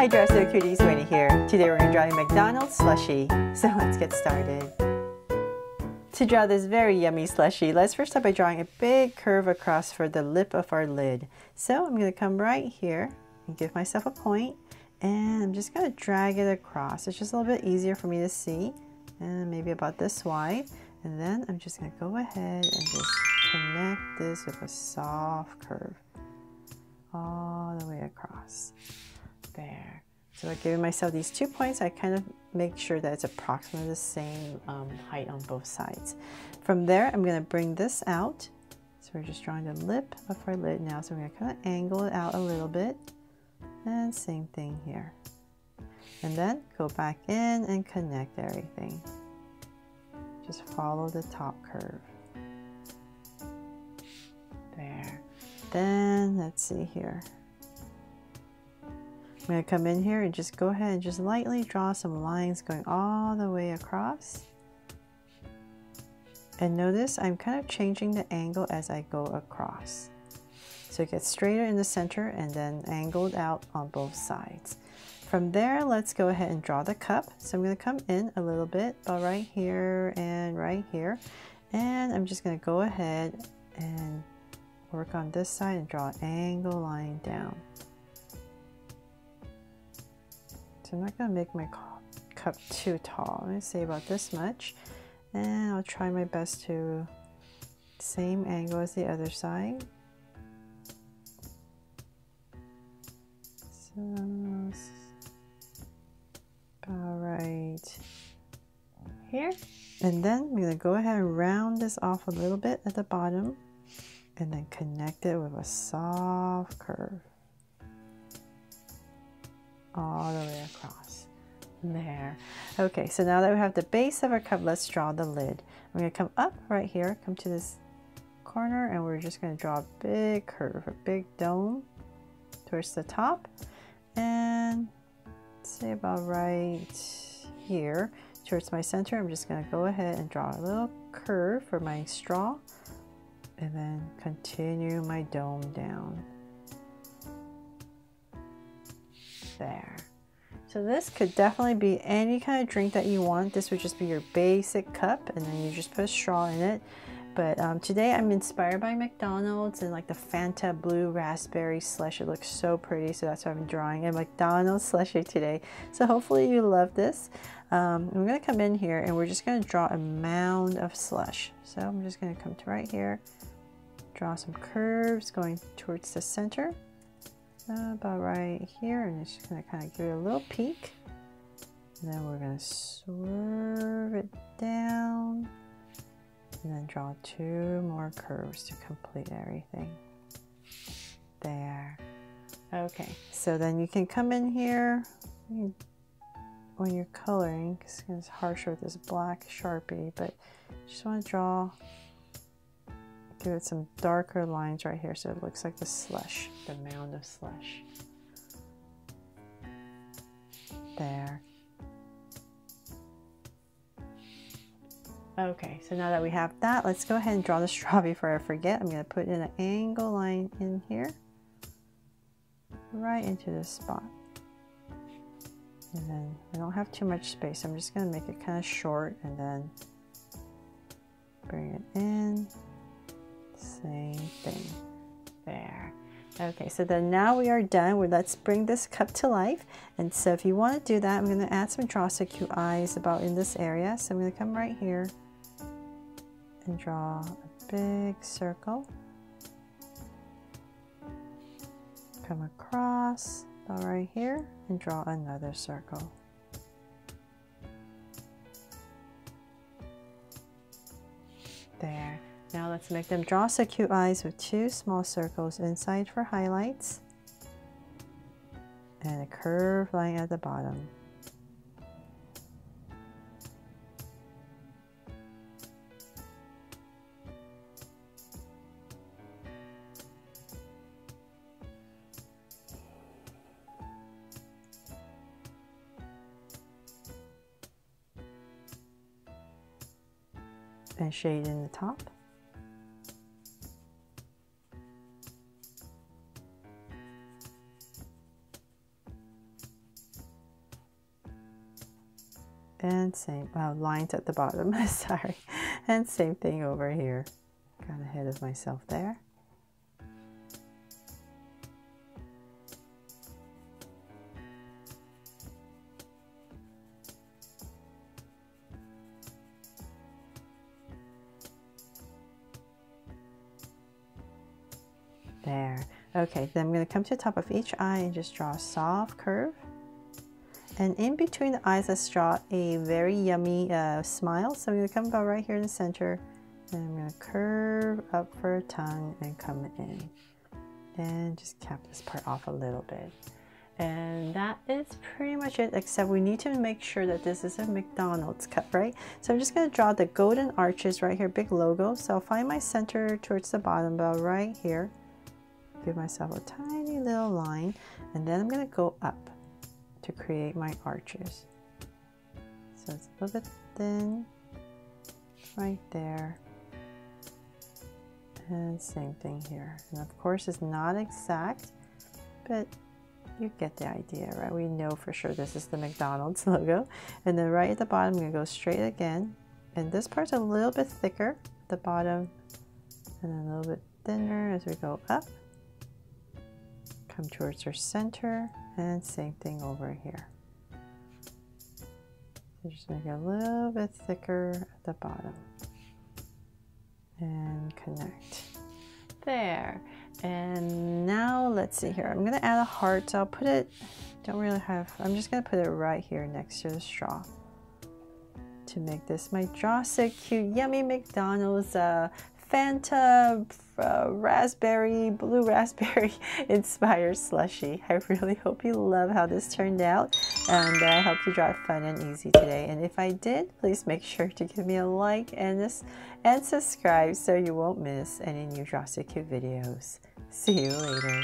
Hi Dresser Cuties, Winnie here. Today we're going to draw a McDonald's slushie. So let's get started. To draw this very yummy slushie, let's first start by drawing a big curve across for the lip of our lid. So I'm going to come right here and give myself a point, and I'm just going to drag it across. It's just a little bit easier for me to see, and maybe about this wide. And then I'm just going to go ahead and just connect this with a soft curve all the way across. There. So by giving myself these 2 points, I kind of make sure that it's approximately the same height on both sides. From there, I'm going to bring this out. So we're just drawing the lip of our lid now. So I'm going to kind of angle it out a little bit. And same thing here. And then go back in and connect everything. Just follow the top curve. There. Then let's see here. I'm going to come in here and just go ahead and just lightly draw some lines going all the way across. And notice I'm kind of changing the angle as I go across. So it gets straighter in the center and then angled out on both sides. From there, let's go ahead and draw the cup. So I'm going to come in a little bit, about right here and right here. And I'm just going to go ahead and work on this side and draw an angle line down. So I'm not going to make my cup too tall. I'm going to say about this much. And I'll try my best to same angle as the other side. So about right here. And then I'm going to go ahead and round this off a little bit at the bottom and then connect it with a soft curve all the way across. There. Okay, so now that we have the base of our cup, let's draw the lid. I'm going to come up right here, come to this corner, and we're just going to draw a big curve, a big dome towards the top, and say about right here towards my center. I'm just going to go ahead and draw a little curve for my straw and then continue my dome down. There. So this could definitely be any kind of drink that you want. This would just be your basic cup, and then you just put a straw in it. But today I'm inspired by McDonald's and like the Fanta blue raspberry slush. It looks so pretty, so that's why I'm drawing a McDonald's slushie today. So hopefully you love this. I'm going to come in here and we're just going to draw a mound of slush. So I'm just going to come to right here, draw some curves going towards the center. About right here, and it's just going to kind of give it a little peak. And then we're going to swerve it down and then draw 2 more curves to complete everything. There. Okay, so then you can come in here when you're coloring, because it's harsher with this black Sharpie, but just want to draw, give it some darker lines right here so it looks like the slush, the mound of slush. There. Okay, so now that we have that, let's go ahead and draw the straw before I forget. I'm going to put in an angle line in here, right into this spot. And then I don't have too much space. I'm just going to make it kind of short and then bring it in. Same thing. There. Okay, so then now we are done. Let's bring this cup to life. And so if you want to do that, I'm going to add some draw so cute eyes about in this area. So I'm going to come right here and draw a big circle. Come across about right here and draw another circle. There. Now let's make them draw so cute eyes with 2 small circles inside for highlights and a curved line at the bottom. And shade in the top. And same, lines at the bottom, sorry. And same thing over here. Got ahead of myself there. There. Okay, then I'm going to come to the top of each eye and just draw a soft curve. And in between the eyes, let's draw a very yummy smile. So I'm going to come about right here in the center. And I'm going to curve up for a tongue and come in. And just cap this part off a little bit. And that is pretty much it, except we need to make sure that this is a McDonald's cup, right? So I'm just going to draw the golden arches right here, big logo. So I'll find my center towards the bottom, about right here. Give myself a tiny little line, and then I'm going to go up to create my arches. So it's a little bit thin right there, and same thing here. And of course it's not exact, but you get the idea, right? We know for sure this is the McDonald's logo. And then right at the bottom, I'm going to go straight again, and this part's a little bit thicker at the bottom and then a little bit thinner as we go up. Come towards our center, and same thing over here. So just make it a little bit thicker at the bottom and connect. There. And now let's see here. I'm going to add a heart. So I'll put it, I'm just going to put it right here next to the straw to make this my Draw So Cute Yummy McDonald's Fanta blue raspberry inspired slushie. I really hope you love how this turned out, and I hope you draw it fun and easy today. And if I did, please make sure to give me a like and subscribe so you won't miss any new Draw So Cute videos. See you later.